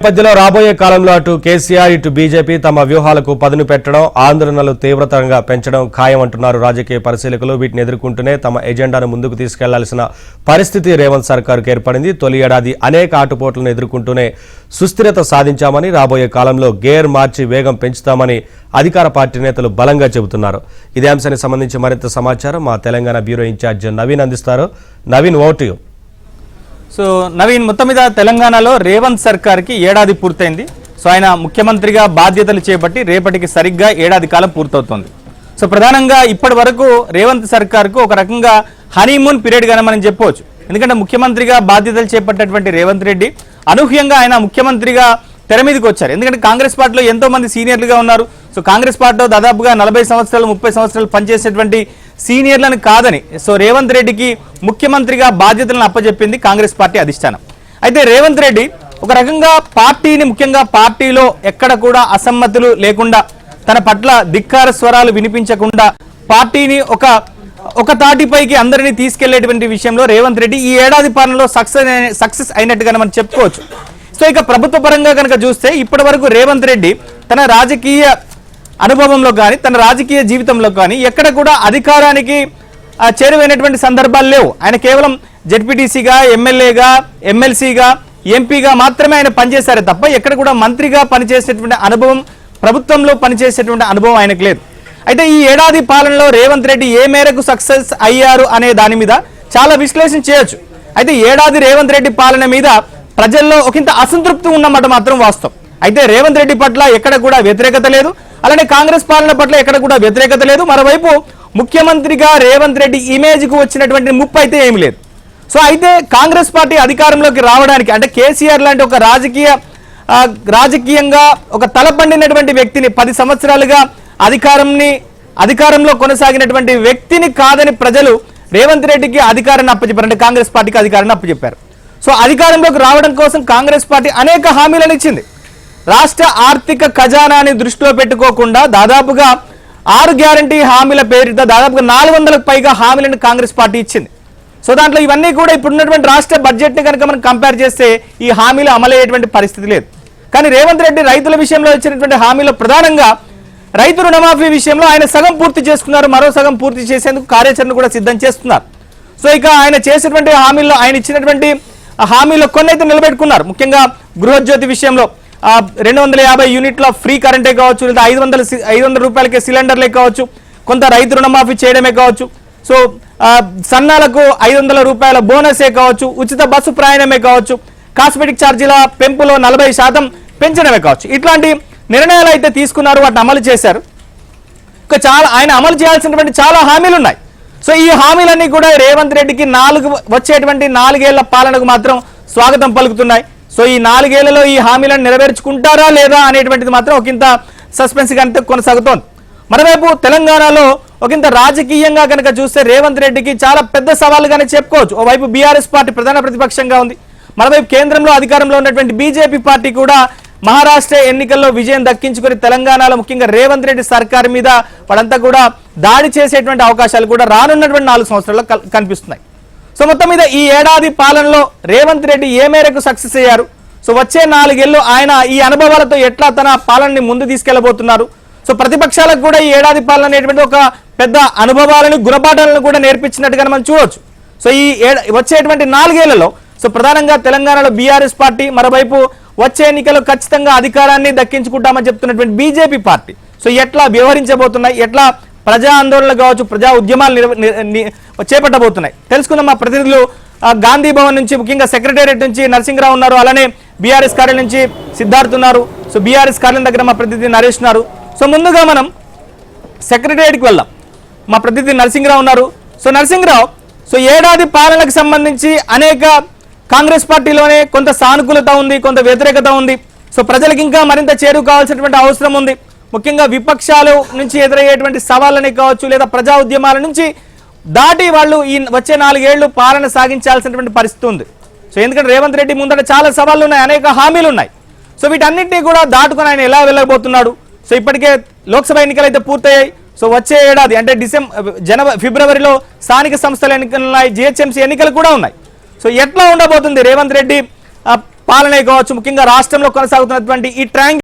నేపథ్యంలో రాబోయే కాలంలో అటు కేసీఆర్ ఇటు బీజేపీ తమ వ్యూహాలకు పదును పెట్టడం ఆందోళనలు తీవ్రతరంగా పెంచడం ఖాయమంటున్నారు రాజకీయ పరిశీలకులు. వీటిని ఎదుర్కొంటూనే తమ ఎజెండాను ముందుకు తీసుకెళ్లాల్సిన పరిస్థితి రేవంత్ సర్కారుకు ఏర్పడింది. తొలి ఏడాది అనేక ఆటుపోట్లను ఎదుర్కొంటూనే సుస్థిరత సాధించామని, రాబోయే కాలంలో గేర్ మార్చి వేగం పెంచుతామని అధికార పార్టీ నేతలు బలంగా చెబుతున్నారు. ఇదే అంశానికి సంబంధించి మరింత సమాచారం మా తెలంగాణ బ్యూరో ఇన్ఛార్జ్ నవీన్ అందిస్తారు. Naveen, over to you. So Naveen, మొత్తం మీద తెలంగాణలో రేవంత్ సర్కార్కి ఏడాది పూర్తయింది. సో ఆయన ముఖ్యమంత్రిగా బాధ్యతలు చేపట్టి రేపటికి సరిగ్గా ఏడాది కాలం పూర్తవుతోంది. సో ప్రధానంగా ఇప్పటి వరకు రేవంత్ సర్కార్కు ఒక రకంగా హనీమూన్ పీరియడ్ గానే మనం చెప్పవచ్చు. ఎందుకంటే ముఖ్యమంత్రిగా బాధ్యతలు చేపట్టినటువంటి రేవంత్ రెడ్డి అనూహ్యంగా ఆయన ముఖ్యమంత్రిగా తెర మీదకి వచ్చారు. ఎందుకంటే కాంగ్రెస్ పార్టీలో ఎంతో మంది సీనియర్లుగా ఉన్నారు. సో కాంగ్రెస్ పార్టీలో దాదాపుగా 40 సంవత్సరాలు 30 సంవత్సరాలు పనిచేసేటువంటి సీనియర్లను కాదని సో రేవంత్ రెడ్డికి ముఖ్యమంత్రిగా బాధ్యతలను అప్పచెప్పింది కాంగ్రెస్ పార్టీ అధిష్టానం. అయితే రేవంత్ రెడ్డి ఒక రకంగా పార్టీని, ముఖ్యంగా పార్టీలో ఎక్కడ కూడా అసమ్మతులు లేకుండా, తన పట్ల ధిక్కార స్వరాలు వినిపించకుండా పార్టీని ఒక తాటిపైకి అందరినీ తీసుకెళ్లేటువంటి విషయంలో రేవంత్ రెడ్డి ఈ ఏడాది పాలనలో సక్సెస్ అయినట్టుగా మనం చెప్పుకోవచ్చు. సో ఇక ప్రభుత్వ పరంగా కనుక చూస్తే ఇప్పటి వరకు రేవంత్ రెడ్డి తన రాజకీయ అనుభవంలో కానీ, తన రాజకీయ జీవితంలో కానీ ఎక్కడ కూడా అధికారానికి చేరువైనటువంటి సందర్భాలు లేవు. ఆయన కేవలం జెడ్పీటీసీగా, ఎమ్మెల్యేగా, ఎమ్మెల్సీగా, ఎంపీగా మాత్రమే ఆయన పనిచేశారే తప్ప ఎక్కడ కూడా మంత్రిగా పనిచేసేటువంటి అనుభవం, ప్రభుత్వంలో పనిచేసేటువంటి అనుభవం ఆయనకు లేదు. అయితే ఈ ఏడాది పాలనలో రేవంత్ రెడ్డి ఏ మేరకు సక్సెస్ అయ్యారు అనే దాని మీద చాలా విశ్లేషణ చేయొచ్చు. అయితే ఏడాది రేవంత్ రెడ్డి పాలన మీద ప్రజల్లో ఒకంత అసంతృప్తి ఉన్నమాట మాత్రం వాస్తవం. అయితే రేవంత్ రెడ్డి పట్ల ఎక్కడ కూడా వ్యతిరేకత లేదు, అలానే కాంగ్రెస్ పాలన పట్ల ఎక్కడ కూడా వ్యతిరేకత లేదు. మరోవైపు ముఖ్యమంత్రిగా రేవంత్ రెడ్డి ఇమేజ్కు వచ్చినటువంటి ముప్పు అయితే ఏమి లేదు. సో అయితే కాంగ్రెస్ పార్టీ అధికారంలోకి రావడానికి, అంటే కేసీఆర్ లాంటి ఒక రాజకీయంగా ఒక తలపండినటువంటి వ్యక్తిని, 10 సంవత్సరాలుగా అధికారంలో కొనసాగినటువంటి వ్యక్తిని కాదని ప్రజలు రేవంత్ రెడ్డికి అధికారాన్ని అప్పచెప్పారు, అంటే కాంగ్రెస్ పార్టీకి అధికారాన్ని అప్పచెప్పారు. సో అధికారంలోకి రావడం కోసం కాంగ్రెస్ పార్టీ అనేక హామీలను ఇచ్చింది. రాష్ట్ర ఆర్థిక ఖజానాని దృష్టిలో పెట్టుకోకుండా దాదాపుగా 6 గ్యారంటీ హామీల పేరిట దాదాపుగా 400కు పైగా హామీలను కాంగ్రెస్ పార్టీ ఇచ్చింది. సో దాంట్లో ఇవన్నీ కూడా ఇప్పుడున్నటువంటి రాష్ట్ర బడ్జెట్ని కనుక మనం కంపేర్ చేస్తే ఈ హామీలు అమలయ్యేటువంటి పరిస్థితి లేదు. కానీ రేవంత్ రెడ్డి రైతుల విషయంలో ఇచ్చినటువంటి హామీలో ప్రధానంగా రైతు రుణమాఫీ విషయంలో ఆయన సగం పూర్తి చేసుకున్నారు, మరో సగం పూర్తి చేసేందుకు కార్యాచరణ కూడా సిద్ధం చేస్తున్నారు. సో ఇక ఆయన చేసినటువంటి హామీల్లో, ఆయన ఇచ్చినటువంటి హామీలో కొన్ని అయితే నిలబెట్టుకున్నారు. ముఖ్యంగా గృహజ్యోతి విషయంలో 250 యూనిట్ల ఫ్రీ కరెంటే కావచ్చు, లేదా 500 రూపాయలకే సిలిండర్లే కావచ్చు, కొంత రైతు రుణమాఫీ చేయడమే కావచ్చు, సో సన్నాలకు 500 రూపాయల బోనసే కావచ్చు, ఉచిత బస్సు ప్రయాణమే కావచ్చు, కాస్మెటిక్ ఛార్జీల పెంపులో 40% పెంచడమే కావచ్చు, ఇట్లాంటి నిర్ణయాలు అయితే తీసుకున్నారు, వాటిని అమలు చేశారు. ఇంకా ఆయన అమలు చేయాల్సినటువంటి చాలా హామీలు ఉన్నాయి. సో ఈ హామీలన్నీ కూడా రేవంత్ రెడ్డికి వచ్చేటువంటి 4 ఏళ్ల పాలనకు మాత్రం స్వాగతం పలుకుతున్నాయి. సో ఈ 4 ఏళ్లలో ఈ హామీలను నెరవేర్చుకుంటారా లేదా అనేటువంటిది మాత్రం ఒకంత సస్పెన్స్ గా కొనసాగుతోంది. మరోవైపు తెలంగాణలో ఒకంత రాజకీయంగా కనుక చూస్తే రేవంత్ రెడ్డికి చాలా పెద్ద సవాలుగానే చెప్పుకోవచ్చు. ఓవైపు బీఆర్ఎస్ పార్టీ ప్రధాన ప్రతిపక్షంగా ఉంది, మరోవైపు కేంద్రంలో అధికారంలో ఉన్నటువంటి బీజేపీ పార్టీ కూడా మహారాష్ట్ర ఎన్నికల్లో విజయం దక్కించుకుని తెలంగాణలో ముఖ్యంగా రేవంత్ రెడ్డి సర్కార్ మీద వాళ్ళంతా కూడా దాడి చేసేటువంటి అవకాశాలు కూడా రానున్నటువంటి 4 సంవత్సరాల్లో కనిపిస్తున్నాయి. సో మొత్తం మీద ఈ ఏడాది పాలనలో రేవంత్ రెడ్డి ఏ మేరకు సక్సెస్ అయ్యారు, సో వచ్చే 4 ఏళ్ళు ఆయన ఈ అనుభవాలతో ఎట్లా తన పాలనని ముందు తీసుకెళ్లబోతున్నారు, సో ప్రతిపక్షాలకు కూడా ఈ ఏడాది పాలన అనేటువంటి ఒక పెద్ద అనుభవాలను, గుణపాఠాలను కూడా నేర్పించినట్టుగా మనం చూడవచ్చు. సో ఈ వచ్చేటువంటి 4 ఏళ్లలో సో ప్రధానంగా తెలంగాణలో బీఆర్ఎస్ పార్టీ, మరోవైపు వచ్చే ఎన్నికల్లో ఖచ్చితంగా అధికారాన్ని దక్కించుకుంటామని చెప్తున్నటువంటి బీజేపీ పార్టీ సో ఎట్లా వ్యవహరించబోతున్నాయి, ఎట్లా ప్రజా ఆందోళనలు కావచ్చు, ప్రజా ఉద్యమాలు చేపట్టబోతున్నాయి తెలుసుకుందాం. మా ప్రతినిధులు గాంధీ భవన్ నుంచి, ముఖ్యంగా సెక్రటేరియట్ నుంచి నరసింహరావు ఉన్నారు, అలానే బీఆర్ఎస్ కార్యాలయం నుంచి సిద్ధార్థ్ ఉన్నారు. సో బీఆర్ఎస్ కార్యాలయం దగ్గర మా ప్రతినిధి నరేష్ ఉన్నారు. సో ముందుగా మనం సెక్రటేరియట్కి వెళ్దాం. మా ప్రతినిధి నరసింహరావు ఉన్నారు. సో నరసింహరావు, సో ఏడాది పాలనకు సంబంధించి అనేక కాంగ్రెస్ పార్టీలోనే కొంత సానుకూలత ఉంది, కొంత వ్యతిరేకత ఉంది. సో ప్రజలకు ఇంకా మరింత చేరువ కావాల్సినటువంటి అవసరం ఉంది. ముఖ్యంగా విపక్షాల నుంచి ఎదురయ్యేటువంటి సవాళ్ళని కావచ్చు, లేదా ప్రజా ఉద్యమాల నుంచి దాటి వాళ్ళు ఈ వచ్చే 4 ఏళ్లు పాలన సాగించాల్సినటువంటి పరిస్థితి ఉంది. సో ఎందుకంటే రేవంత్ రెడ్డి ముందట చాలా సవాళ్లు ఉన్నాయి, అనేక హామీలు ఉన్నాయి. సో వీటన్నింటినీ కూడా దాటుకొని ఆయన ఎలా వెళ్ళబోతున్నాడు. సో ఇప్పటికే లోక్సభ ఎన్నికలు అయితే పూర్తయ్యాయి. సో వచ్చే ఏడాది అంటే ఫిబ్రవరిలో స్థానిక సంస్థల ఎన్నికలు ఉన్నాయి, జిహెచ్ఎంసీ ఎన్నికలు కూడా ఉన్నాయి. సో ఎట్లా ఉండబోతుంది రేవంత్ రెడ్డి పాలనే కావచ్చు, ముఖ్యంగా రాష్ట్రంలో కొనసాగుతున్నటువంటి ఈ ట్రయాంగిల్